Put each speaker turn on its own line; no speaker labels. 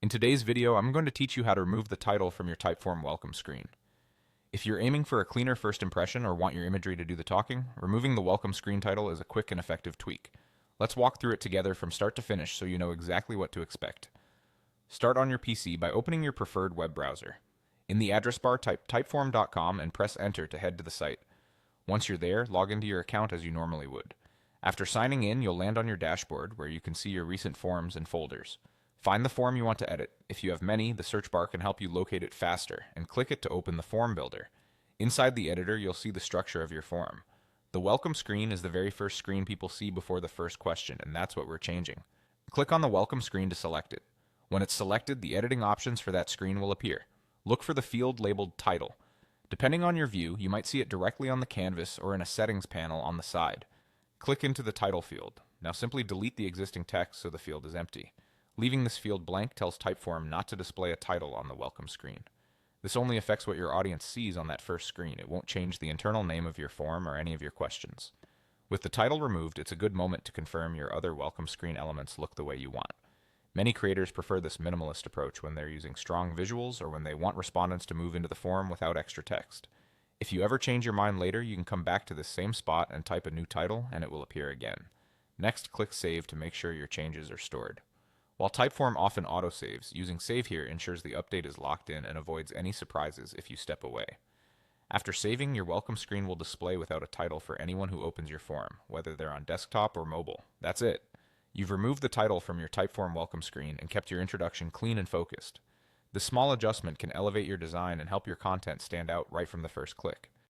In today's video, I'm going to teach you how to remove the title from your Typeform welcome screen. If you're aiming for a cleaner first impression or want your imagery to do the talking, removing the welcome screen title is a quick and effective tweak. Let's walk through it together from start to finish so you know exactly what to expect. Start on your PC by opening your preferred web browser. In the address bar, type typeform.com and press enter to head to the site. Once you're there, log into your account as you normally would. After signing in, you'll land on your dashboard where you can see your recent forms and folders. Find the form you want to edit. If you have many, the search bar can help you locate it faster, and click it to open the form builder. Inside the editor, you'll see the structure of your form. The welcome screen is the very first screen people see before the first question, and that's what we're changing. Click on the welcome screen to select it. When it's selected, the editing options for that screen will appear. Look for the field labeled Title. Depending on your view, you might see it directly on the canvas or in a settings panel on the side. Click into the title field. Now simply delete the existing text so the field is empty. Leaving this field blank tells Typeform not to display a title on the welcome screen. This only affects what your audience sees on that first screen. It won't change the internal name of your form or any of your questions. With the title removed, it's a good moment to confirm your other welcome screen elements look the way you want. Many creators prefer this minimalist approach when they're using strong visuals or when they want respondents to move into the form without extra text. If you ever change your mind later, you can come back to this same spot and type a new title, and it will appear again. Next, click Save to make sure your changes are stored. While Typeform often autosaves, using Save Here ensures the update is locked in and avoids any surprises if you step away. After saving, your welcome screen will display without a title for anyone who opens your form, whether they're on desktop or mobile. That's it. You've removed the title from your Typeform welcome screen and kept your introduction clean and focused. This small adjustment can elevate your design and help your content stand out right from the first click.